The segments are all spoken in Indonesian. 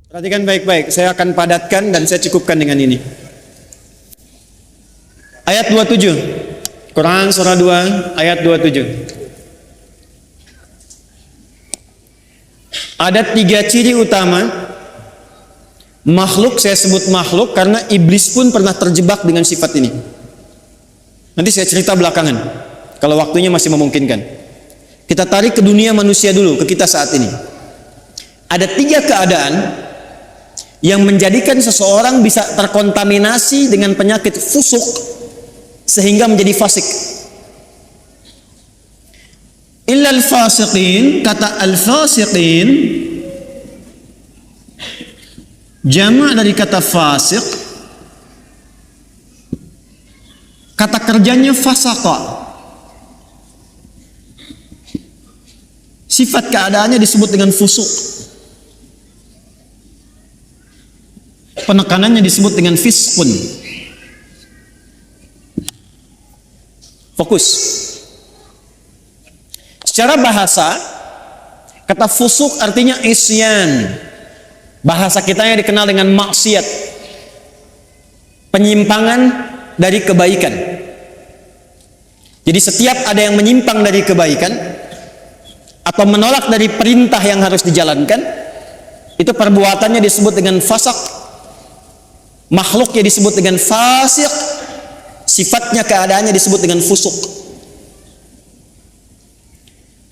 Perhatikan baik-baik, saya akan padatkan dan saya cukupkan dengan ini. Ayat 27, Quran surah 2 ayat 27. Ada 3 ciri utama makhluk, saya sebut makhluk karena iblis pun pernah terjebak dengan sifat ini. Nanti saya cerita belakangan, kalau waktunya masih memungkinkan. Kita tarik ke dunia manusia dulu, ke kita saat ini. Ada 3 keadaan yang menjadikan seseorang bisa terkontaminasi dengan penyakit fusuk sehingga menjadi fasik. Illal fasiqin, kata al-fasiqin jamak dari kata fasik, kata kerjanya fasaqa. Sifat keadaannya disebut dengan fusuk. Penekanannya disebut dengan fisqun. Fokus. Secara bahasa, kata fusuk artinya isyan. Bahasa kita yang dikenal dengan maksiat, penyimpangan dari kebaikan. Jadi setiap ada yang menyimpang dari kebaikan atau menolak dari perintah yang harus dijalankan, itu perbuatannya disebut dengan fasak. Makhluknya disebut dengan fasik, sifatnya keadaannya disebut dengan fusuk.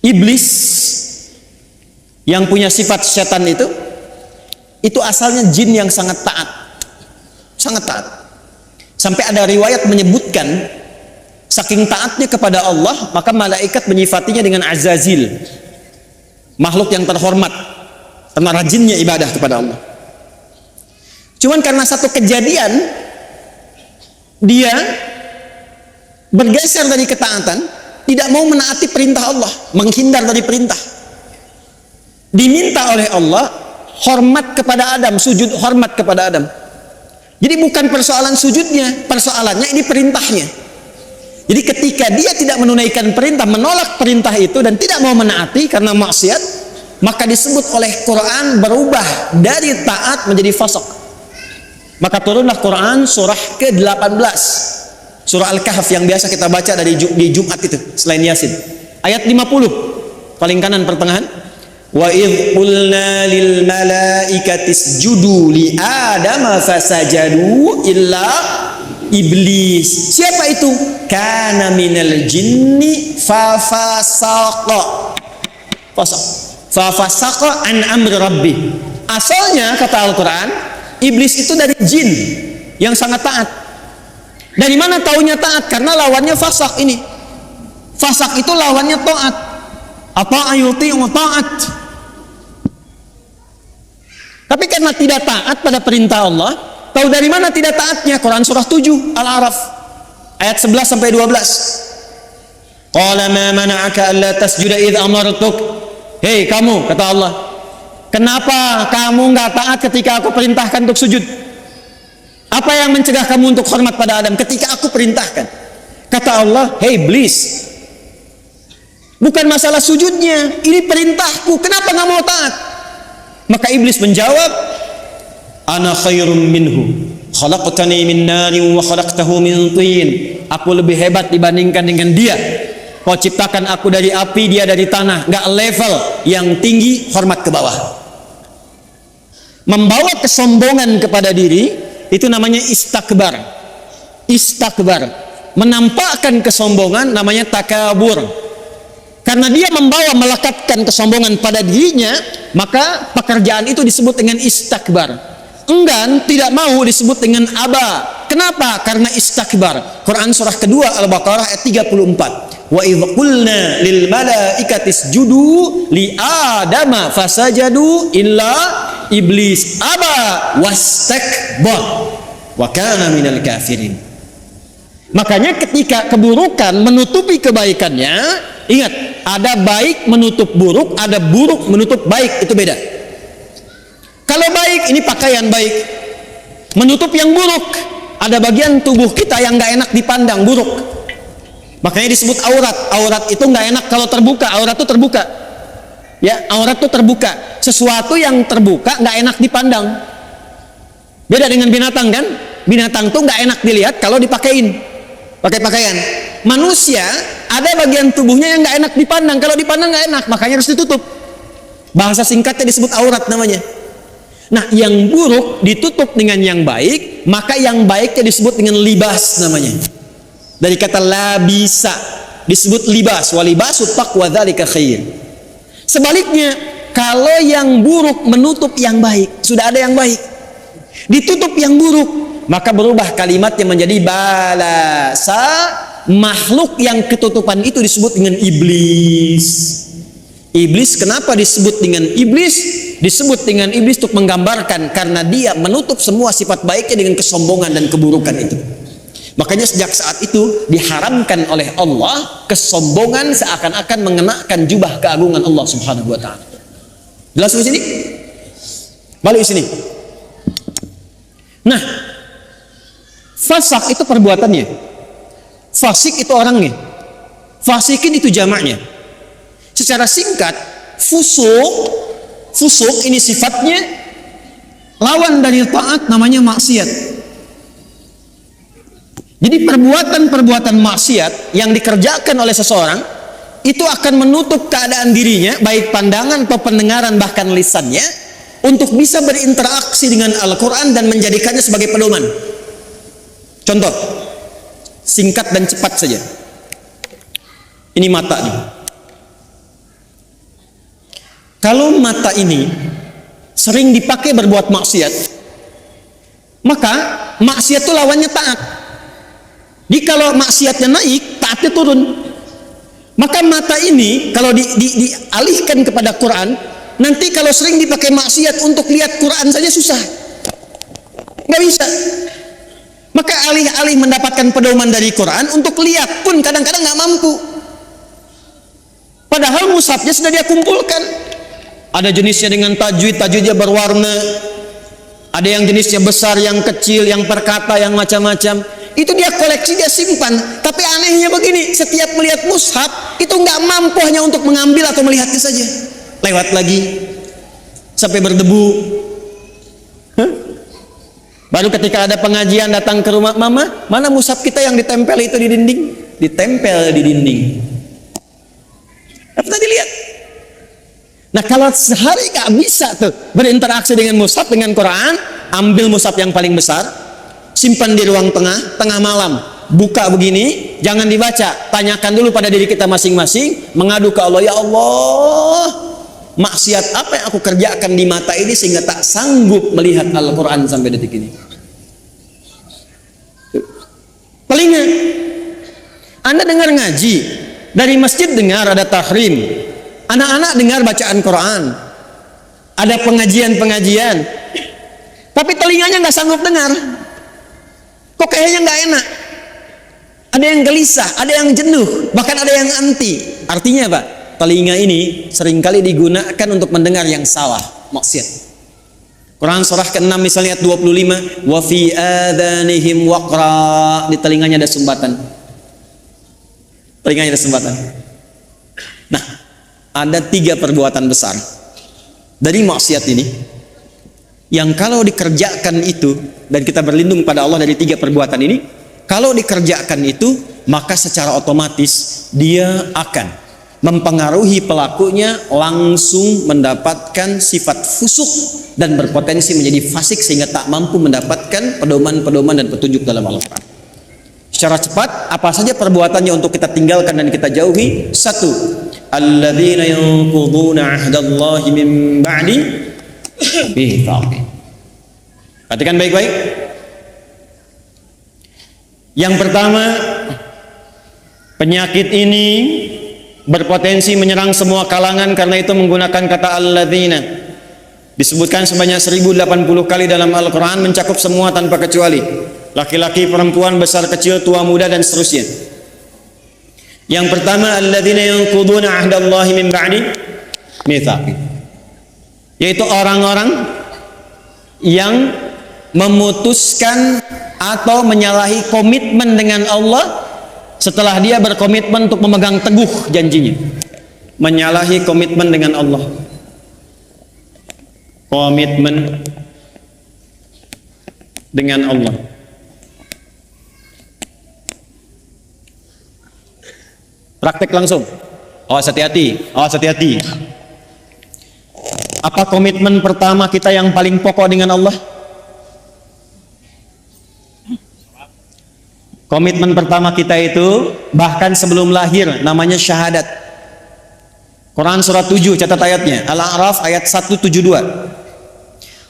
Iblis yang punya sifat setan itu asalnya jin yang sangat taat. Sangat taat. Sampai ada riwayat menyebutkan saking taatnya kepada Allah, maka malaikat menyifatinya dengan Azazil, makhluk yang terhormat karena rajinnya ibadah kepada Allah. Cuman karena satu kejadian dia bergeser dari ketaatan, tidak mau menaati perintah Allah, menghindar dari perintah. Diminta oleh Allah hormat kepada Adam, sujud hormat kepada Adam. Jadi bukan persoalan sujudnya, persoalannya ini perintahnya. Jadi ketika dia tidak menunaikan perintah, menolak perintah itu dan tidak mau menaati karena maksiat, maka disebut oleh Quran berubah dari taat menjadi fasik. Maka turunlah Quran surah ke-18, surah Al-Kahf yang biasa kita baca di Jumat itu selain Yasin. Ayat 50, paling kanan pertengahan. Wa idh qulna lil malaikati isjudu li adama fasajadu illa iblis. Siapa itu? Kana minal jinni fafasaqa. Fafasaqa an amri rabbi. Asalnya kata Al-Quran, iblis itu dari jin yang sangat taat. Dari mana taunya taat? Karena lawannya fasak ini. Fasak itu lawannya taat. Apa ayuti wa taat. Tapi karena tidak taat pada perintah Allah, tahu dari mana tidak taatnya? Quran surah 7 Al-A'raf ayat 11 sampai 12. Qala ma mana'aka alla tasjuda idh amartuk. Hei kamu, kata Allah, kenapa kamu nggak taat ketika aku perintahkan untuk sujud? Apa yang mencegah kamu untuk hormat pada Adam ketika aku perintahkan? Kata Allah, hei iblis, bukan masalah sujudnya, ini perintahku, kenapa nggak mau taat? Maka iblis menjawab, ana khairum minhu, khalaqtani min narin wa khalaqtahu min tin. Aku lebih hebat dibandingkan dengan dia. Kau ciptakan aku dari api, dia dari tanah. Nggak level, yang tinggi hormat ke bawah. Membawa kesombongan kepada diri itu namanya istakbar. Istakbar, menampakkan kesombongan namanya takabur. Karena dia membawa melekatkan kesombongan pada dirinya, maka pekerjaan itu disebut dengan istakbar. Enggan, tidak mau disebut dengan aba. Kenapa? Karena istakbar. Quran surah kedua Al-Baqarah ayat 34. Wa idh qulna lil malaikati isjudu li adama fasajadu illa iblis aba wastakbar wa kana minal kafirin. Makanya ketika keburukan menutupi kebaikannya, ingat, ada baik menutup buruk, ada buruk menutup baik, itu beda. Kalau baik, ini pakaian baik, menutup yang buruk, ada bagian tubuh kita yang nggak enak dipandang, buruk. Makanya disebut aurat. Aurat itu nggak enak kalau terbuka, aurat itu terbuka. Ya, aurat itu terbuka. Sesuatu yang terbuka nggak enak dipandang. Beda dengan binatang kan? Binatang tuh nggak enak dilihat kalau dipakein, pakai pakaian. Manusia ada bagian tubuhnya yang nggak enak dipandang. Kalau dipandang nggak enak, makanya harus ditutup. Bahasa singkatnya disebut aurat namanya. Nah, yang buruk ditutup dengan yang baik, maka yang baiknya disebut dengan libas namanya. Dari kata labisa disebut libas, walibasut taqwa dzalika khair. Sebaliknya, kalau yang buruk menutup yang baik, sudah ada yang baik, ditutup yang buruk, maka berubah kalimatnya menjadi balasa. Makhluk yang ketutupan itu disebut dengan iblis. Iblis kenapa disebut dengan iblis? Disebut dengan iblis untuk menggambarkan karena dia menutup semua sifat baiknya dengan kesombongan dan keburukan itu. Makanya sejak saat itu diharamkan oleh Allah kesombongan seakan-akan mengenakan jubah keagungan Allah Subhanahu wa taala. Jelas di sini? Balik di sini. Nah, fasak itu perbuatannya. Fasik itu orangnya. Fasikin itu jamaknya. Secara singkat, fusuk ini sifatnya lawan dari taat, namanya maksiat. Jadi perbuatan-perbuatan maksiat yang dikerjakan oleh seseorang itu akan menutup keadaan dirinya, baik pandangan atau pendengaran bahkan lisannya, untuk bisa berinteraksi dengan Al-Quran dan menjadikannya sebagai pedoman. Contoh singkat dan cepat saja. Ini mata nih. Kalau mata ini sering dipakai berbuat maksiat, maka maksiat itu lawannya taat. Jadi kalau maksiatnya naik, taatnya turun. Maka mata ini kalau dialihkan kepada Quran, nanti kalau sering dipakai maksiat untuk lihat Quran saja susah, nggak bisa. Maka alih-alih mendapatkan pedoman dari Quran, untuk lihat pun kadang-kadang nggak mampu. Padahal mushafnya sudah dia kumpulkan. Ada jenisnya dengan tajwid, tajwidnya berwarna. Ada yang jenisnya besar, yang kecil, yang perkata, yang macam-macam. Itu dia koleksi, dia simpan. Tapi anehnya begini, setiap melihat mushaf itu nggak mampu hanya untuk mengambil atau melihatnya saja. Lewat lagi sampai berdebu. Baru ketika ada pengajian datang ke rumah, mama, mana mushaf kita yang ditempel itu di dinding? Ditempel di dinding. Pernah dilihat? Nah, kalau sehari gak bisa tuh berinteraksi dengan mushaf, dengan Quran, ambil mushaf yang paling besar, simpan di ruang tengah malam, buka begini, jangan dibaca, tanyakan dulu pada diri kita masing-masing, mengadu ke Allah, ya Allah, maksiat apa yang aku kerjakan di mata ini sehingga tak sanggup melihat Al-Quran sampai detik ini. Telinga, Anda dengar ngaji, dari masjid dengar ada tahrim, anak-anak dengar bacaan Quran, ada pengajian-pengajian, tapi telinganya nggak sanggup dengar. Kok kayaknya nggak enak? Ada yang gelisah, ada yang jenuh, bahkan ada yang anti. Artinya apa? Telinga ini seringkali digunakan untuk mendengar yang salah, maksiat. Quran surah ke-6 misalnya ayat 25, wa fi adhanihim waqra, di telinganya ada sumbatan. Telinganya ada sumbatan. Nah, ada 3 perbuatan besar dari maksiat ini yang kalau dikerjakan itu, dan kita berlindung pada Allah dari 3 perbuatan ini, kalau dikerjakan itu maka secara otomatis dia akan mempengaruhi pelakunya langsung mendapatkan sifat fusuk dan berpotensi menjadi fasik sehingga tak mampu mendapatkan pedoman-pedoman dan petunjuk dalam Al-Quran. Secara cepat, apa saja perbuatannya untuk kita tinggalkan dan kita jauhi? 1. Alladzina yanquduna 'ahdallahi min ba'di mitsaqih. Perhatikan baik-baik. Yang pertama, penyakit ini berpotensi menyerang semua kalangan, karena itu menggunakan kata alladzina. Disebutkan sebanyak 1080 kali dalam Al-Quran, mencakup semua tanpa kecuali. Laki-laki, perempuan, besar, kecil, tua, muda, dan seterusnya. Yang pertama, alladzina yanquduna 'ahdallahi min ba'di mitsaqih, yaitu orang-orang yang memutuskan atau menyalahi komitmen dengan Allah setelah dia berkomitmen untuk memegang teguh janjinya. menyalahi komitmen dengan Allah. Komitmen dengan Allah. Praktek langsung. Awas hati-hati, awas hati-hati. Apa komitmen pertama kita yang paling pokok dengan Allah? Komitmen pertama kita itu bahkan sebelum lahir namanya syahadat. Quran surat 7 catat ayatnya, Al-A'raf ayat 172.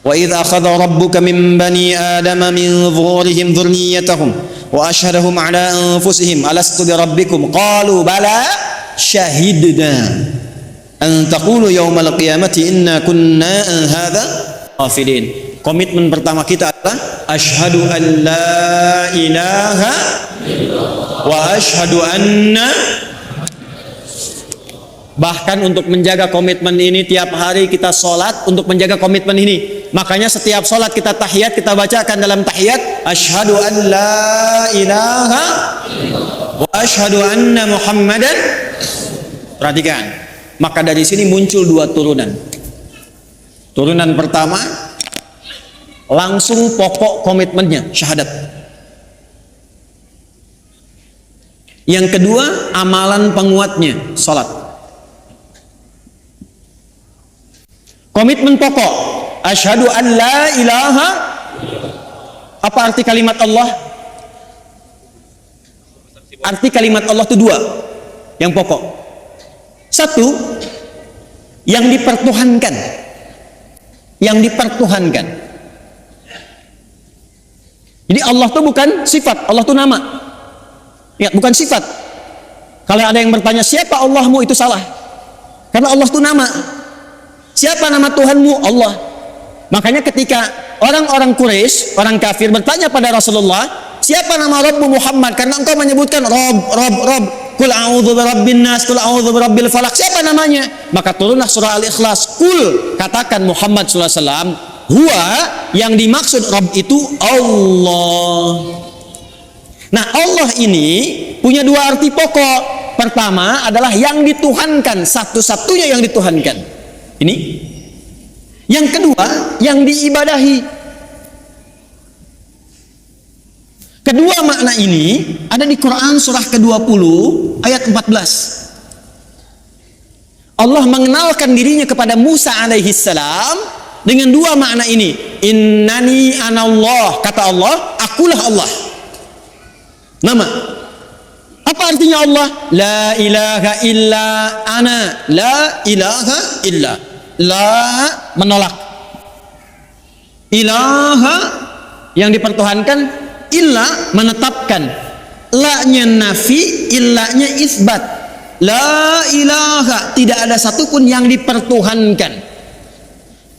Wa idza akhadha rabbuka min bani adama min zuhurihim dzurriyyatahum wa asyhadahum ala anfusihim alastu bi rabbikum qalu bala syahidna an taqulu yaumal qiyamati inna kunna an hadza ghafilin. Komitmen pertama kita adalah asyhadu an la ilaha wa asyhadu anna. Bahkan untuk menjaga komitmen ini tiap hari kita sholat untuk menjaga komitmen ini. Makanya setiap sholat kita tahiyat, kita bacakan dalam tahiyat asyhadu an la ilaha wa asyhadu anna muhammadan. Perhatikan, maka dari sini muncul dua turunan. Turunan pertama langsung pokok komitmennya syahadat. Yang kedua amalan penguatnya sholat. Komitmen pokok asyhadu an la ilaha. Apa arti kalimat Allah? Arti kalimat Allah itu dua yang pokok. Satu, yang dipertuhankan. Yang dipertuhankan. Jadi Allah itu bukan sifat, Allah itu nama. Ya, bukan sifat. Kalau ada yang bertanya siapa Allahmu, itu salah. Karena Allah itu nama. Siapa nama Tuhanmu? Allah. Makanya ketika orang-orang Quraisy, orang kafir bertanya pada Rasulullah, siapa nama Rabbu Muhammad? Karena engkau menyebutkan Rob. Qul a'udzu birabbin nas, qul a'udzu birabbil falaq. Siapa namanya? Maka turunlah surah Al-Ikhlas. Qul, katakan Muhammad sallallahu alaihi wasallam, huwa, yang dimaksud Rabb itu Allah. Nah, Allah ini punya dua arti pokok. Pertama adalah yang dituhankan, satu-satunya yang dituhankan. Ini. Yang kedua, yang diibadahi. Kedua makna ini ada di Quran surah ke-20 ayat 14. Allah mengenalkan dirinya kepada Musa alaihi salam dengan dua makna ini. Innani anallah, kata Allah, akulah Allah. Nama. Apa artinya Allah? La ilaha illa ana. La ilaha illa. La menolak. Ilaha yang dipertuhankan, illa menetapkan. La-nya nafi, illa-nya isbat. La ilaha, tidak ada satupun yang dipertuhankan.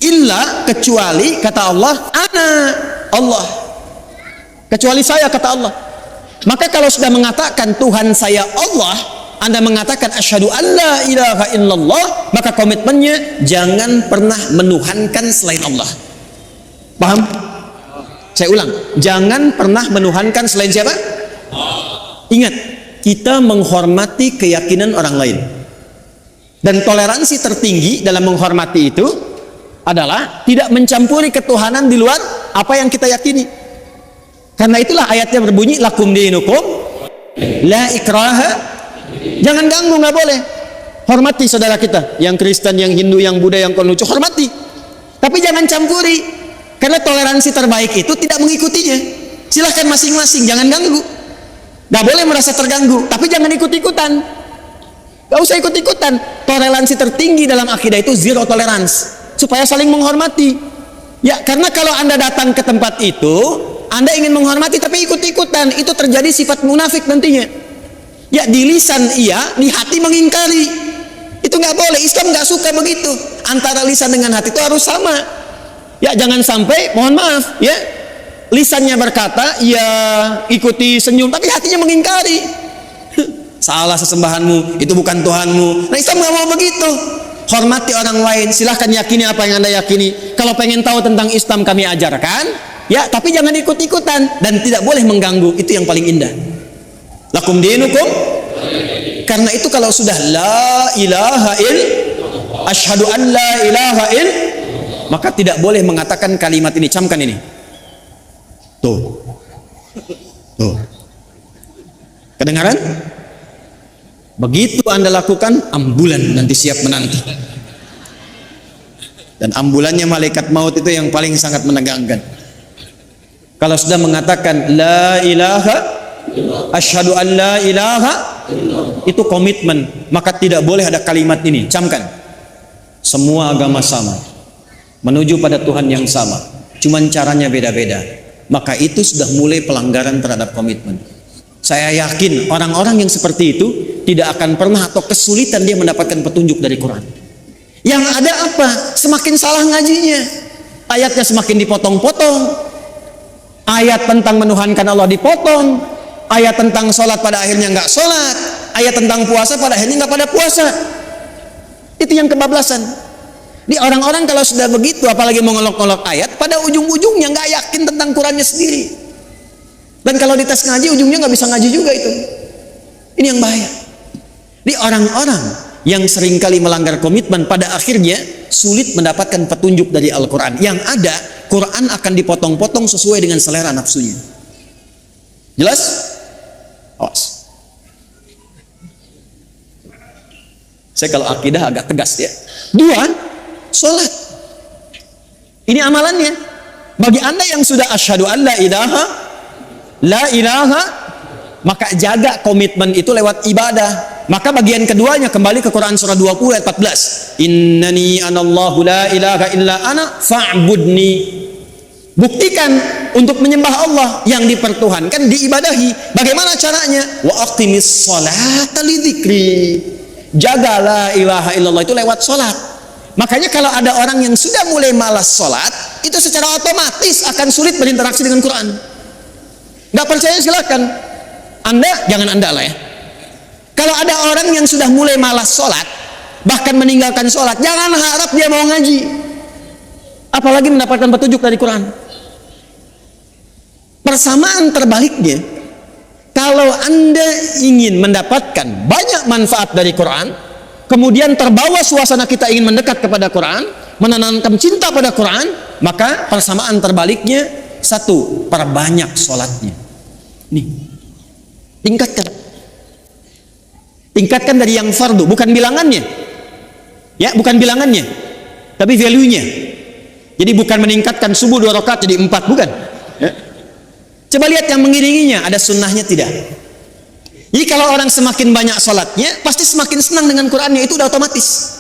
Illa, kecuali kata Allah, ana, Allah. Kecuali saya, kata Allah. Maka kalau sudah mengatakan Tuhan saya Allah, Anda mengatakan asyhadu an la ilaha illallah, maka komitmennya jangan pernah menuhankan selain Allah. Paham? Saya ulang, jangan pernah menuhankan selain siapa? Ingat, kita menghormati keyakinan orang lain. Dan toleransi tertinggi dalam menghormati itu adalah tidak mencampuri ketuhanan di luar apa yang kita yakini. Karena itulah ayatnya berbunyi lakum dinukum la ikraha. Jangan ganggu, nggak boleh. Hormati saudara kita, yang Kristen, yang Hindu, yang Buddha, yang Konghucu, hormati. Tapi jangan campuri. Karena toleransi terbaik itu tidak mengikutinya. Silahkan masing-masing, jangan ganggu. Nggak boleh merasa terganggu, tapi jangan ikut-ikutan. Nggak usah ikut-ikutan. Toleransi tertinggi dalam akidah itu zero tolerance, supaya saling menghormati. Ya, karena kalau Anda datang ke tempat itu, Anda ingin menghormati tapi ikut-ikutan, itu terjadi sifat munafik nantinya. Ya, di lisan iya, di hati mengingkari. Itu nggak boleh. Islam nggak suka begitu. Antara lisan dengan hati itu harus sama. Ya, jangan sampai, mohon maaf, ya, lisannya berkata, ya, ikuti senyum, tapi hatinya mengingkari. Salah sesembahanmu, itu bukan Tuhanmu. Nah, Islam nggak mau begitu. Hormati orang lain, silahkan yakini apa yang Anda yakini. Kalau pengen tahu tentang Islam kami ajarkan, ya, tapi jangan ikut-ikutan dan tidak boleh mengganggu. Itu yang paling indah. Lakum dinukum Karena itu kalau sudah la ilaha asyhadu an la ilaha maka tidak boleh mengatakan kalimat ini. Camkan ini. Tuh. Kedengaran? Begitu Anda lakukan, ambulan nanti siap menanti. Dan ambulannya malaikat maut itu yang paling sangat menegangkan. Kalau sudah mengatakan la ilaha asyhadu an la ilaha, itu komitmen, maka tidak boleh ada kalimat ini. Camkan. Semua agama sama, menuju pada Tuhan yang sama, cuman caranya beda-beda. Maka itu sudah mulai pelanggaran terhadap komitmen. Saya yakin orang-orang yang seperti itu tidak akan pernah atau kesulitan dia mendapatkan petunjuk dari Quran. Yang ada apa? Semakin salah ngajinya, ayatnya semakin dipotong-potong. Ayat tentang menuhankan Allah dipotong, ayat tentang sholat pada akhirnya nggak sholat, ayat tentang puasa pada akhirnya nggak pada puasa. Itu yang kebablasan. Di orang-orang kalau sudah begitu, apalagi mau ngolok-ngolok ayat, pada ujung-ujungnya nggak yakin tentang Qurannya sendiri. Dan kalau dites ngaji, ujungnya nggak bisa ngaji juga itu. Ini yang bahaya. Di orang-orang yang seringkali melanggar komitmen, pada akhirnya sulit mendapatkan petunjuk dari Al-Quran. Yang ada, Quran akan dipotong-potong sesuai dengan selera nafsunya. Jelas? Awas. Saya kalau akidah agak tegas ya. 2, sholat. Ini amalannya. Bagi Anda yang sudah asyhadu an la ilaha, maka jaga komitmen itu lewat ibadah. Maka bagian keduanya kembali ke Quran surah 20 ayat 14. Innani anallahu la ilaha illa ana fa'budni. Buktikan untuk menyembah Allah yang dipertuhankan, diibadahi. Bagaimana caranya? Wa aqimis sholata lidzikri. Jaga la ilaha illallah itu lewat sholat. Makanya kalau ada orang yang sudah mulai malas sholat, itu secara otomatis akan sulit berinteraksi dengan Quran. Gak percaya silakan. Jangan anda lah ya. Kalau ada orang yang sudah mulai malas sholat, bahkan meninggalkan sholat, jangan harap dia mau ngaji, apalagi mendapatkan petunjuk dari Quran. Persamaan terbaliknya, kalau anda ingin mendapatkan banyak manfaat dari Quran, kemudian terbawa suasana kita ingin mendekat kepada Quran, menanamkan cinta pada Quran, maka persamaan terbaliknya, 1, perbanyak sholatnya. Nih, tingkatkan dari yang fardu, bukan bilangannya ya, bukan bilangannya, tapi value-nya. Jadi bukan meningkatkan subuh 2 rakaat jadi 4, bukan ya. Coba lihat yang mengiringinya, ada sunnahnya tidak. Jadi kalau orang semakin banyak sholatnya, pasti semakin senang dengan Qurannya. Itu udah otomatis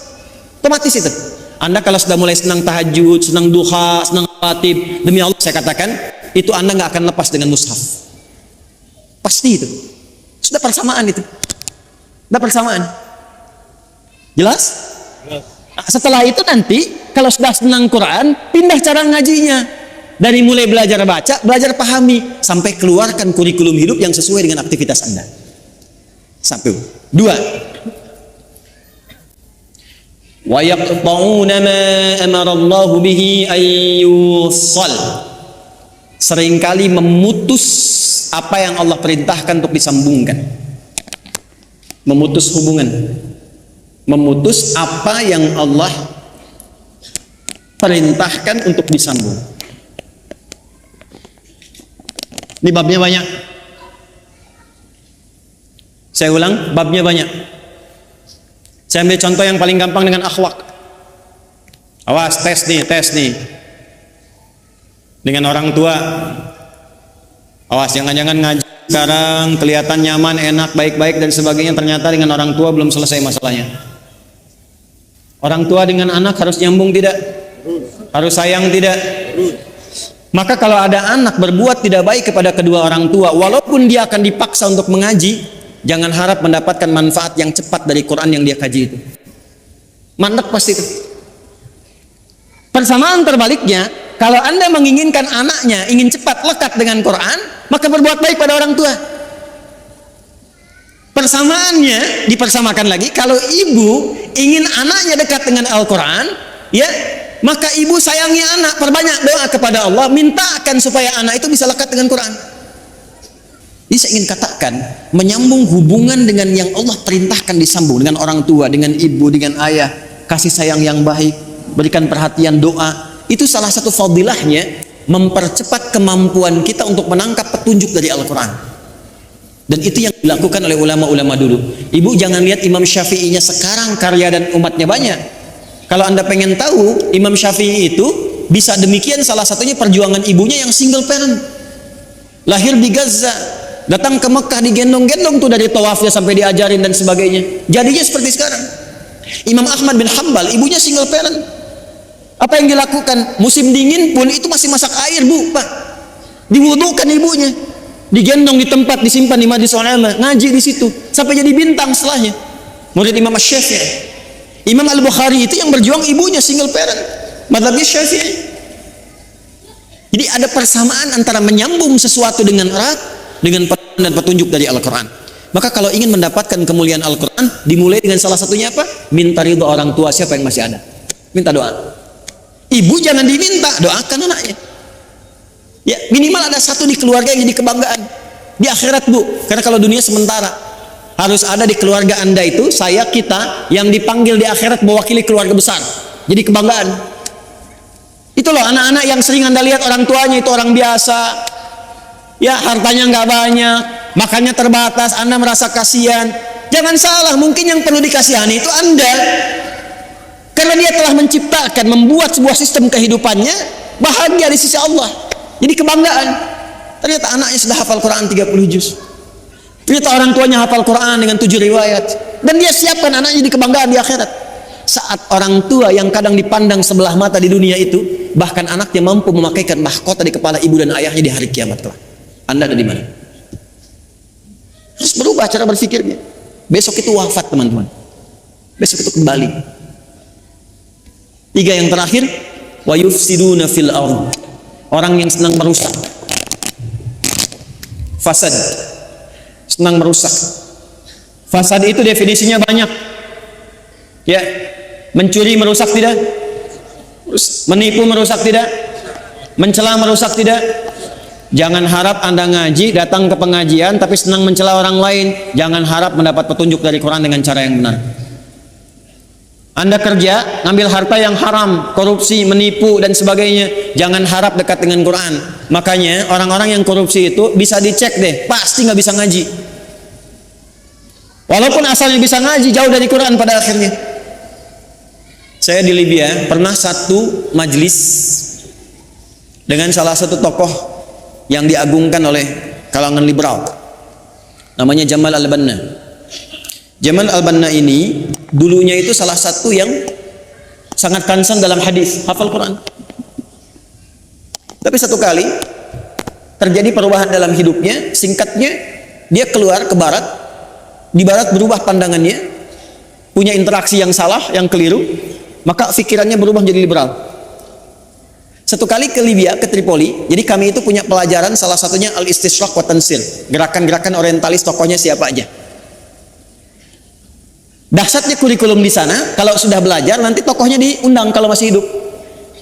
itu. Anda kalau sudah mulai senang tahajud, senang duha, senang khatib, demi Allah saya katakan, itu Anda nggak akan lepas dengan mushaf. Pasti itu. Sudah persamaan itu. Sudah persamaan. Jelas? Nah, setelah itu nanti kalau sudah senang Quran, pindah cara ngajinya. Dari mulai belajar baca, belajar pahami, sampai keluarkan kurikulum hidup yang sesuai dengan aktivitas Anda. 1. 2. Wa yaqta'una ma amara Allah bihi an yushal. Seringkali memutus apa yang Allah perintahkan untuk disambungkan. Memutus hubungan, memutus apa yang Allah perintahkan untuk disambung. Ini babnya banyak. Saya ulang, babnya banyak. Saya ambil contoh yang paling gampang dengan akhlak. Awas, tes nih. Dengan orang tua. Awas, jangan-jangan ngaji sekarang kelihatan nyaman, enak, baik-baik dan sebagainya, ternyata dengan orang tua belum selesai masalahnya. Orang tua dengan anak harus nyambung tidak? Harus sayang tidak? Maka kalau ada anak berbuat tidak baik kepada kedua orang tua, walaupun dia akan dipaksa untuk mengaji, jangan harap mendapatkan manfaat yang cepat dari Quran yang dia kaji itu. Mandek pasti itu. Persamaan terbaliknya, kalau Anda menginginkan anaknya ingin cepat lekat dengan Quran, maka berbuat baik pada orang tua. Persamaannya dipersamakan lagi, kalau ibu ingin anaknya dekat dengan Al-Quran, ya, maka ibu sayangi anak, perbanyak doa kepada Allah, mintakan supaya anak itu bisa lekat dengan Quran. Jadi saya ingin katakan, menyambung hubungan dengan yang Allah perintahkan disambung, dengan orang tua, dengan ibu, dengan ayah, kasih sayang yang baik, berikan perhatian, doa. Itu salah satu fadilahnya, mempercepat kemampuan kita untuk menangkap petunjuk dari Al-Quran. Dan itu yang dilakukan oleh ulama-ulama dulu. Ibu jangan lihat Imam Syafi'inya sekarang karya dan umatnya banyak. Kalau Anda pengen tahu, Imam Syafi'i itu bisa demikian, salah satunya perjuangan ibunya yang single parent. Lahir di Gaza, datang ke Mekah, digendong-gendong tuh dari tawafnya sampai diajarin dan sebagainya. Jadinya seperti sekarang. Imam Ahmad bin Hanbal, ibunya single parent. Apa yang dilakukan? Musim dingin pun itu masih masak air, Bu, Pak. Diwudukan ibunya. Digendong di tempat, disimpan di majlis ulama, ngaji di situ sampai jadi bintang setelahnya. Murid Imam Syafi'i. Imam Al-Bukhari itu yang berjuang ibunya single parent. Mazhabnya Syafi'i. Jadi ada persamaan antara menyambung sesuatu dengan erat dengan dan petunjuk dari Al-Quran. Maka kalau ingin mendapatkan kemuliaan Al-Quran, dimulai dengan salah satunya apa? Minta ridho orang tua siapa yang masih ada. Minta doa. Ibu jangan diminta, doakan anaknya. Ya, minimal ada satu di keluarga yang jadi kebanggaan. Di akhirat, Bu. Karena kalau dunia sementara. Harus ada di keluarga Anda itu, saya, kita, yang dipanggil di akhirat mewakili keluarga besar. Jadi kebanggaan. Itu loh anak-anak yang sering Anda lihat orang tuanya itu orang biasa. Ya, hartanya nggak banyak, makannya terbatas, Anda merasa kasihan. Jangan salah, mungkin yang perlu dikasihani itu Anda. Karena dia telah menciptakan, membuat sebuah sistem kehidupannya bahagia di sisi Allah. Jadi kebanggaan. Ternyata anaknya sudah hafal Quran 30 juz. Ternyata orang tuanya hafal Quran dengan 7 riwayat. Dan dia siapkan anaknya di kebanggaan di akhirat. Saat orang tua yang kadang dipandang sebelah mata di dunia itu, bahkan anaknya mampu memakaikan mahkota di kepala ibu dan ayahnya di hari kiamat kelak. Anda ada di mana? Harus berubah cara berpikirnya. Besok itu wafat, teman-teman. Besok itu kembali. 3 yang terakhir, wa yufsiduna fil ardh. Orang yang senang merusak. Fasad. Senang merusak. Fasad itu definisinya banyak. Ya, mencuri merusak tidak? Menipu merusak tidak? Mencela merusak tidak? Jangan harap Anda ngaji, datang ke pengajian tapi senang mencela orang lain. Jangan harap mendapat petunjuk dari Quran dengan cara yang benar. Anda kerja, ngambil harta yang haram, korupsi, menipu dan sebagainya. Jangan harap dekat dengan Quran. Makanya orang-orang yang korupsi itu bisa dicek deh, pasti nggak bisa ngaji. Walaupun asalnya bisa ngaji, jauh dari Quran pada akhirnya. Saya di Libya pernah satu majlis dengan salah satu tokoh yang diagungkan oleh kalangan liberal. Namanya Jamal Al-Banna. Jamal Al-Banna ini dulunya itu salah satu yang sangat concern dalam hadis, hafal Quran. Tapi satu kali terjadi perubahan dalam hidupnya, singkatnya dia keluar ke barat. Di barat berubah pandangannya, punya interaksi yang salah, yang keliru, maka pikirannya berubah menjadi liberal. Satu kali ke Libya, ke Tripoli, jadi kami itu punya pelajaran salah satunya al-istishraq wa tansir, gerakan-gerakan orientalis, tokohnya siapa aja. Dahsyatnya kurikulum di sana, kalau sudah belajar nanti tokohnya diundang kalau masih hidup.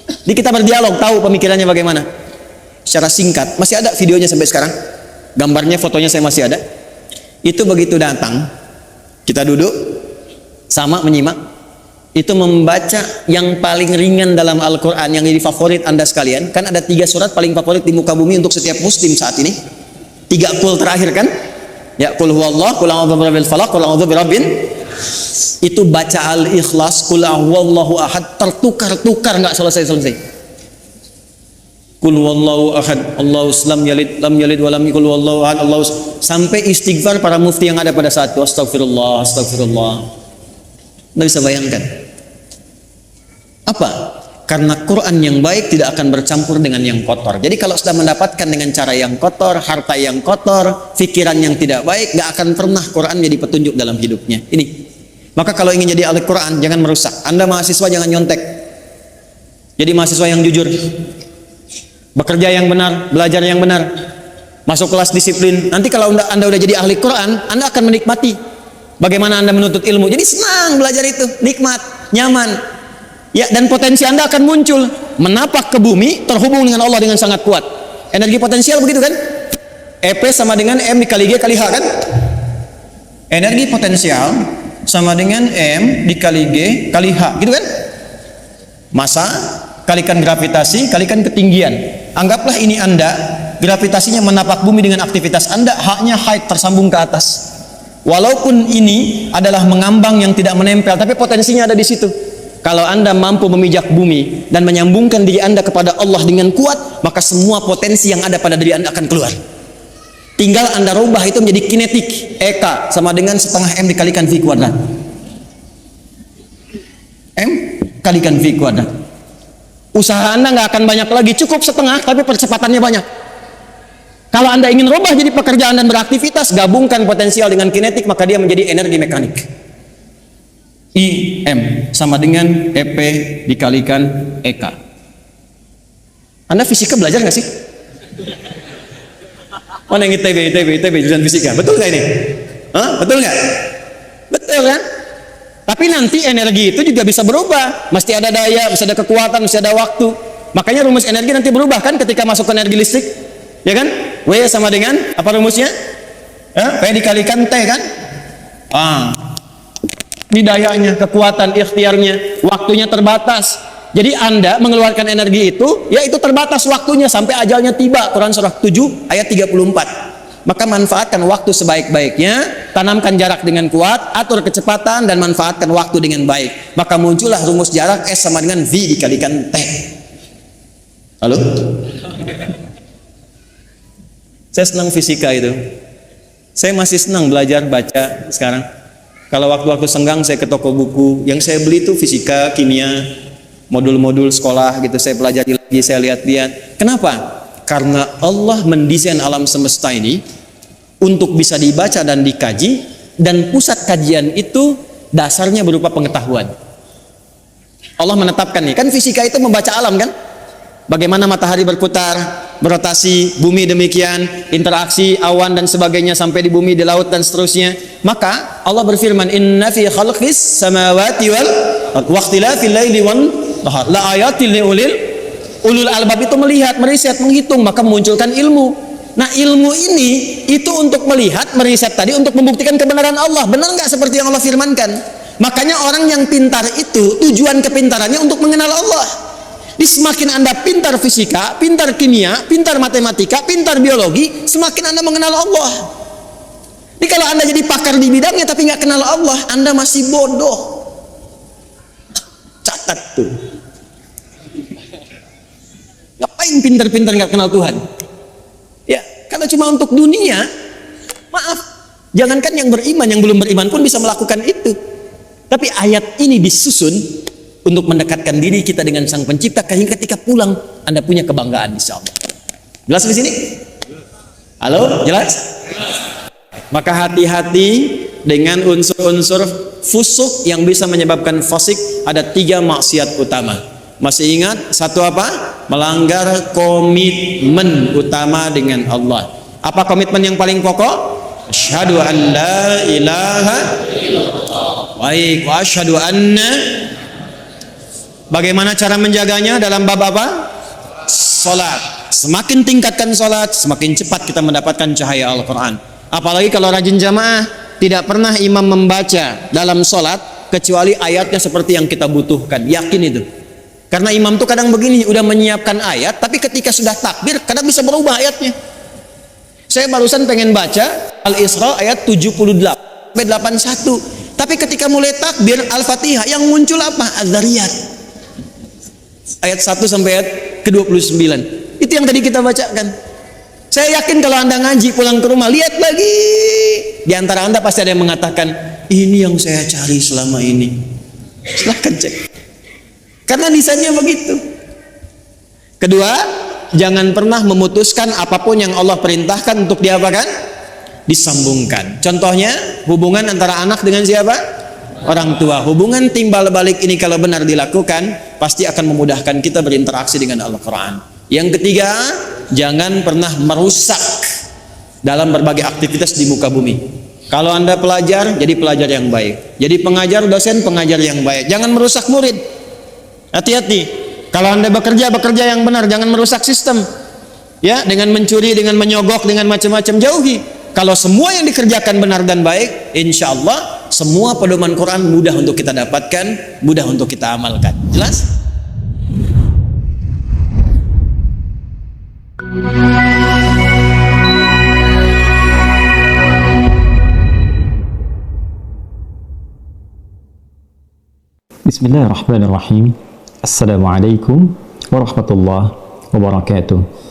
Jadi kita berdialog, tahu pemikirannya bagaimana. Secara singkat, masih ada videonya sampai sekarang. Gambarnya, fotonya saya masih ada. Itu begitu datang, kita duduk sama menyimak. Itu membaca yang paling ringan dalam Al-Quran yang jadi favorit Anda sekalian. Kan ada 3 surat paling favorit di muka bumi untuk setiap muslim saat ini. 3 qul terakhir kan? Ya, qul huwallah, qul a'udzu birabbil falaq, qul a'udzu birabbin. Itu baca Al-Ikhlas, qul huwallahu ahad, tertukar-tukar nggak selesai-selesai. Qul huwallahu ahad, Allahu lam yalid wa lam yakul huwallahu ahad, Allahu, sampai istighfar para mufti yang ada pada saat itu. Astagfirullah, astagfirullah. Nggak bisa bayangkan. Apa? Karena Quran yang baik tidak akan bercampur dengan yang kotor. Jadi kalau sudah mendapatkan dengan cara yang kotor, harta yang kotor, pikiran yang tidak baik, nggak akan pernah Quran jadi petunjuk dalam hidupnya. Ini. Maka kalau ingin jadi ahli Quran, jangan merusak. Anda mahasiswa jangan nyontek. Jadi mahasiswa yang jujur, bekerja yang benar, belajar yang benar, masuk kelas disiplin. Nanti kalau Anda udah jadi ahli Quran, Anda akan menikmati bagaimana Anda menuntut ilmu. Jadi senang belajar itu, nikmat, nyaman. Ya, dan potensi Anda akan muncul, menapak ke bumi, terhubung dengan Allah dengan sangat kuat. Energi potensial begitu kan? EP sama dengan M dikali G kali H kan? Energi potensial sama dengan M dikali G kali H, gitu kan? Massa kalikan gravitasi kalikan ketinggian. Anggaplah ini Anda, gravitasinya menapak bumi dengan aktivitas Anda, H-nya height, tersambung ke atas. Walaupun ini adalah mengambang yang tidak menempel, tapi potensinya ada di situ. Kalau Anda mampu memijak bumi dan menyambungkan diri Anda kepada Allah dengan kuat, maka semua potensi yang ada pada diri Anda akan keluar. Tinggal Anda rubah itu menjadi kinetik. EK sama dengan setengah M dikalikan V kuadrat. M kalikan V kuadrat. Usaha Anda nggak akan banyak lagi, cukup setengah, tapi percepatannya banyak. Kalau Anda ingin rubah jadi pekerjaan dan beraktivitas, gabungkan potensial dengan kinetik, maka dia menjadi energi mekanik. IM sama dengan EP dikalikan EK. Anda fisika belajar nggak sih? Mana yang ITB jurusan fisika? Betul nggak ini? Hah? Betul nggak? Betul kan? Tapi nanti energi itu juga bisa berubah. Mesti ada daya, mesti ada kekuatan, mesti ada waktu. Makanya rumus energi nanti berubah kan ketika masuk ke energi listrik, ya kan? W sama dengan apa rumusnya? P dikalikan T kan? Ini dayanya, kekuatan, ikhtiarnya, waktunya terbatas. Jadi Anda mengeluarkan energi itu, ya itu terbatas waktunya sampai ajalnya tiba. Quran surah 7 ayat 34. Maka manfaatkan waktu sebaik-baiknya, tanamkan jarak dengan kuat, atur kecepatan dan manfaatkan waktu dengan baik. Maka muncullah rumus jarak S sama dengan V dikalikan T. Halo? Saya senang fisika itu. Saya masih senang belajar baca sekarang. Kalau waktu-waktu senggang saya ke toko buku, yang saya beli itu fisika, kimia, modul-modul sekolah gitu, saya pelajari lagi, saya lihat-lihat. Kenapa? Karena Allah mendesain alam semesta ini untuk bisa dibaca dan dikaji, dan pusat kajian itu dasarnya berupa pengetahuan. Allah menetapkan nih, kan fisika itu membaca alam kan? Bagaimana matahari berputar, berotasi, bumi demikian, interaksi awan dan sebagainya sampai di bumi, di laut dan seterusnya. Maka Allah berfirman, "Inna fi khalqis samawati wal waqtilafil laili wan nahar la ayatil ulul albab." Itu melihat, meriset, menghitung, maka memunculkan ilmu. Nah, ilmu ini itu untuk melihat, meriset tadi untuk membuktikan kebenaran Allah. Benar nggak seperti yang Allah firmankan? Makanya orang yang pintar itu tujuan kepintarannya untuk mengenal Allah. Di semakin Anda pintar fisika, pintar kimia, pintar matematika, pintar biologi, semakin Anda mengenal Allah. Jadi kalau Anda jadi pakar di bidangnya tapi nggak kenal Allah, Anda masih bodoh. Catat tuh. Ngapain pintar-pintar nggak kenal Tuhan? Ya, kalau cuma untuk dunia, maaf. Jangankan yang beriman, yang belum beriman pun bisa melakukan itu. Tapi ayat ini disusun untuk mendekatkan diri kita dengan Sang Pencipta, sehingga ketika pulang Anda punya kebanggaan, insya Allah. Jelas di sini? Halo, jelas? Maka hati-hati dengan unsur-unsur fusuk yang bisa menyebabkan fasik. Ada 3 maksiat utama. Masih ingat satu apa? Melanggar komitmen utama dengan Allah. Apa komitmen yang paling pokok? Asyhadu an la ilaha illallah. Baik, wa asyhadu anna. Bagaimana cara menjaganya dalam bab apa? Salat. Semakin tingkatkan salat, semakin cepat kita mendapatkan cahaya Al-Quran. Apalagi kalau rajin jamaah, tidak pernah imam membaca dalam salat kecuali ayatnya seperti yang kita butuhkan. Yakin itu. Karena imam tuh kadang begini, udah menyiapkan ayat, tapi ketika sudah takbir, kadang bisa berubah ayatnya. Saya barusan pengen baca Al-Isra ayat 78 sampai 81. Tapi ketika mulai takbir Al-Fatihah, yang muncul apa? Az-Zariyat. Ayat 1 sampai ayat ke-29. Itu yang tadi kita bacakan. Saya yakin kalau Anda ngaji pulang ke rumah, lihat lagi. Di antara Anda pasti ada yang mengatakan, ini yang saya cari selama ini. Silahkan cek. Karena desainnya begitu. Kedua, jangan pernah memutuskan apapun yang Allah perintahkan untuk diapakan? Disambungkan. Contohnya, hubungan antara anak dengan siapa? Orang tua. Hubungan timbal balik ini kalau benar dilakukan, pasti akan memudahkan kita berinteraksi dengan Al-Quran. Yang ketiga, jangan pernah merusak dalam berbagai aktivitas di muka bumi. Kalau Anda pelajar, jadi pelajar yang baik. Jadi pengajar, dosen, pengajar yang baik. Jangan merusak murid. Hati-hati. Kalau Anda bekerja, bekerja yang benar. Jangan merusak sistem. Ya, dengan mencuri, dengan menyogok, dengan macam-macam, jauhi. Kalau semua yang dikerjakan benar dan baik, insya Allah semua pedoman Quran mudah untuk kita dapatkan, mudah untuk kita amalkan. Jelas? Bismillahirrahmanirrahim. Assalamualaikum warahmatullahi wabarakatuh.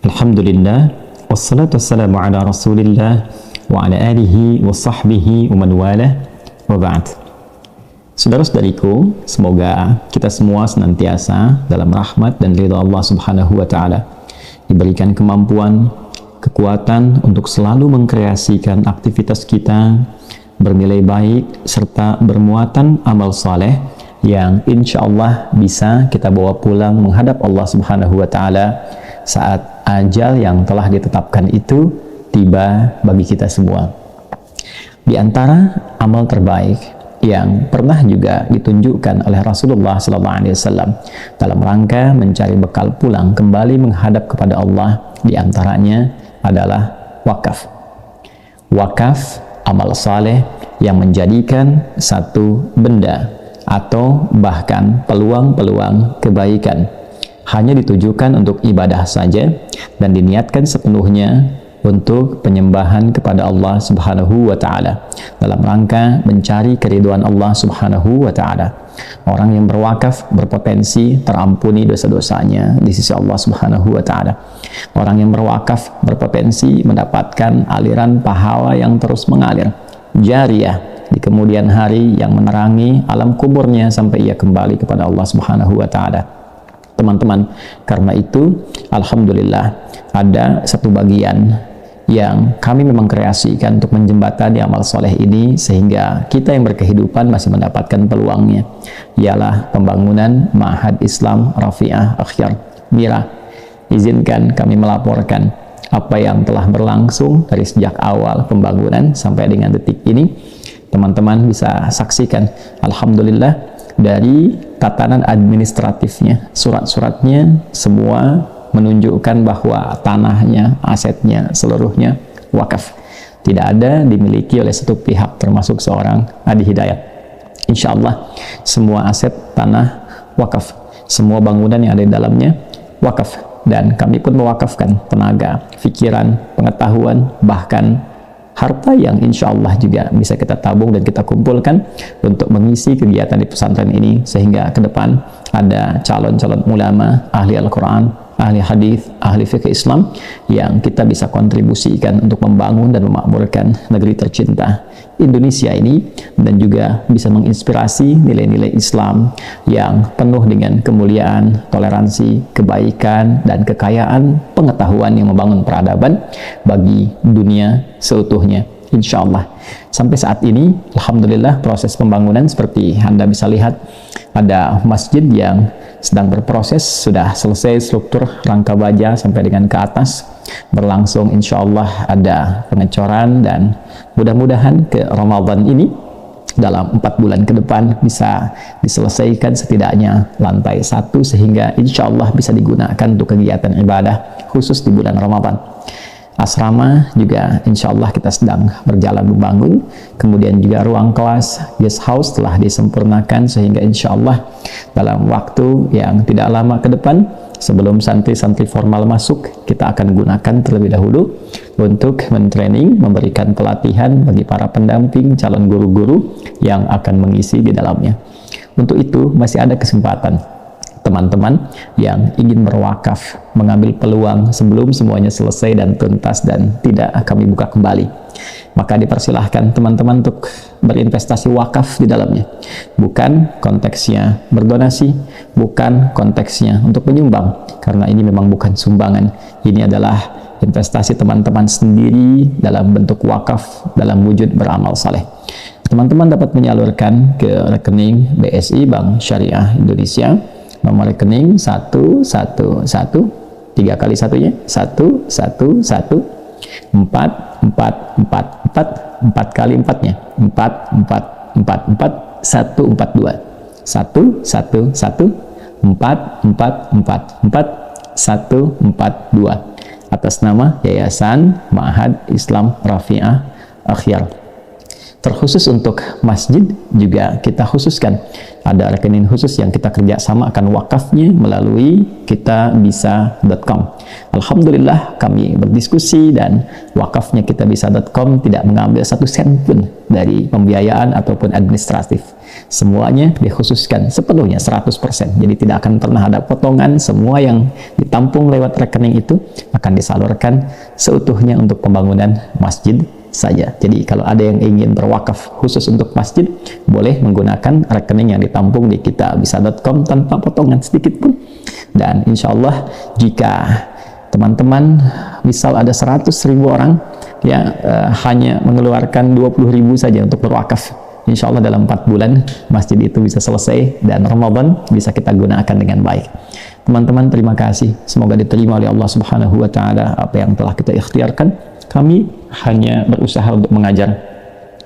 Alhamdulillah, wassalatu wassalamu ala rasulillah wa ala alihi wa sahbihi wa man walah, wa ba'd. Saudara-saudariku, semoga kita semua senantiasa dalam rahmat dan ridha Allah subhanahu wa ta'ala, diberikan kemampuan, kekuatan untuk selalu mengkreasikan aktivitas kita bernilai baik serta bermuatan amal saleh yang insya Allah bisa kita bawa pulang menghadap Allah subhanahu wa ta'ala saat ajal yang telah ditetapkan itu tiba bagi kita semua. Di antara amal terbaik yang pernah juga ditunjukkan oleh Rasulullah SAW dalam rangka mencari bekal pulang kembali menghadap kepada Allah, di antaranya adalah wakaf. Wakaf, amal saleh yang menjadikan satu benda atau bahkan peluang-peluang kebaikan hanya ditujukan untuk ibadah saja dan diniatkan sepenuhnya untuk penyembahan kepada Allah subhanahu wa ta'ala dalam rangka mencari keridhaan Allah subhanahu wa ta'ala. Orang yang berwakaf berpotensi terampuni dosa-dosanya di sisi Allah subhanahu wa ta'ala. Orang yang berwakaf berpotensi mendapatkan aliran pahala yang terus mengalir, jariyah, di kemudian hari yang menerangi alam kuburnya sampai ia kembali kepada Allah subhanahu wa ta'ala. Teman-teman, karena itu alhamdulillah ada satu bagian yang kami memang kreasikan untuk menjembatani amal soleh ini sehingga kita yang berkehidupan masih mendapatkan peluangnya, ialah pembangunan Ma'had Islam Rafi'ah Akhyar Mira. Izinkan kami melaporkan apa yang telah berlangsung dari sejak awal pembangunan sampai dengan detik ini. Teman-teman bisa saksikan, alhamdulillah, dari tatanan administratifnya, surat-suratnya semua menunjukkan bahwa tanahnya, asetnya, seluruhnya wakaf. Tidak ada dimiliki oleh satu pihak termasuk seorang Adi Hidayat. Insya Allah semua aset tanah wakaf, semua bangunan yang ada di dalamnya wakaf, dan kami pun mewakafkan tenaga, pikiran, pengetahuan, bahkan harta yang insya Allah juga bisa kita tabung dan kita kumpulkan untuk mengisi kegiatan di pesantren ini, sehingga ke depan ada calon-calon ulama, ahli Al-Quran, ahli hadis, ahli fikih Islam yang kita bisa kontribusikan untuk membangun dan memakmurkan negeri tercinta Indonesia ini, dan juga bisa menginspirasi nilai-nilai Islam yang penuh dengan kemuliaan, toleransi, kebaikan, dan kekayaan pengetahuan yang membangun peradaban bagi dunia seutuhnya. Insya Allah. Sampai saat ini, alhamdulillah, proses pembangunan seperti Anda bisa lihat, ada masjid yang sedang berproses, sudah selesai struktur rangka baja sampai dengan ke atas, berlangsung insya Allah ada pengecoran, dan mudah-mudahan ke Ramadan ini dalam 4 bulan ke depan bisa diselesaikan setidaknya lantai 1 sehingga insya Allah bisa digunakan untuk kegiatan ibadah khusus di bulan Ramadan. Asrama juga insya Allah kita sedang berjalan membangun, kemudian juga ruang kelas, guest house telah disempurnakan sehingga insya Allah dalam waktu yang tidak lama ke depan sebelum santri-santri formal masuk, kita akan gunakan terlebih dahulu untuk mentraining, memberikan pelatihan bagi para pendamping calon guru-guru yang akan mengisi di dalamnya. Untuk itu masih ada kesempatan teman-teman yang ingin berwakaf, mengambil peluang sebelum semuanya selesai dan tuntas dan tidak kami buka kembali, maka dipersilahkan teman-teman untuk berinvestasi wakaf di dalamnya. Bukan konteksnya berdonasi, bukan konteksnya untuk menyumbang, karena ini memang bukan sumbangan. Ini adalah investasi teman-teman sendiri dalam bentuk wakaf, dalam wujud beramal saleh. Teman-teman dapat menyalurkan ke rekening BSI Bank Syariah Indonesia, nomor rekening 111 3 kali satunya 111 4 kali 4-nya 4 142 111 4 142 atas nama Yayasan Ma'had Islam Rafi'ah Akhyar. Terkhusus untuk masjid juga kita khususkan ada rekening khusus yang kita kerjasamakan wakafnya melalui kitabisa.com. Alhamdulillah kami berdiskusi dan wakafnya kitabisa.com tidak mengambil 1 sen pun dari pembiayaan ataupun administratif. Semuanya dikhususkan sepenuhnya 100%. Jadi tidak akan pernah ada potongan, semua yang ditampung lewat rekening itu akan disalurkan seutuhnya untuk pembangunan masjid saja. Jadi kalau ada yang ingin berwakaf khusus untuk masjid, boleh menggunakan rekening yang ditampung di kitabisa.com tanpa potongan sedikit pun. Dan insya Allah jika teman-teman misal ada 100.000 orang ya hanya mengeluarkan 20.000 saja untuk berwakaf, insya Allah dalam 4 bulan masjid itu bisa selesai dan Ramadan bisa kita gunakan dengan baik. Teman-teman, terima kasih, semoga diterima oleh Allah Subhanahu wa Ta'ala apa yang telah kita ikhtiarkan. Kami hanya berusaha untuk mengajar,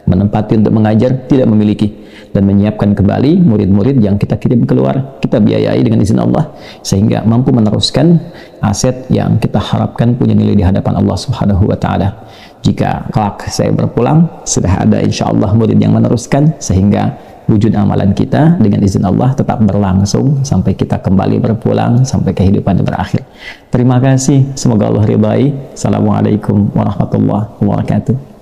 menempati untuk mengajar, tidak memiliki, dan menyiapkan kembali murid-murid yang kita kirim keluar, kita biayai dengan izin Allah, sehingga mampu meneruskan aset yang kita harapkan punya nilai di hadapan Allah Subhanahu wa Ta'ala. Jika kelak saya berpulang, sudah ada insya Allah murid yang meneruskan, sehingga wujud amalan kita dengan izin Allah tetap berlangsung sampai kita kembali berpulang, sampai kehidupan berakhir. Terima kasih, semoga Allah ridai. Assalamualaikum warahmatullahi wabarakatuh.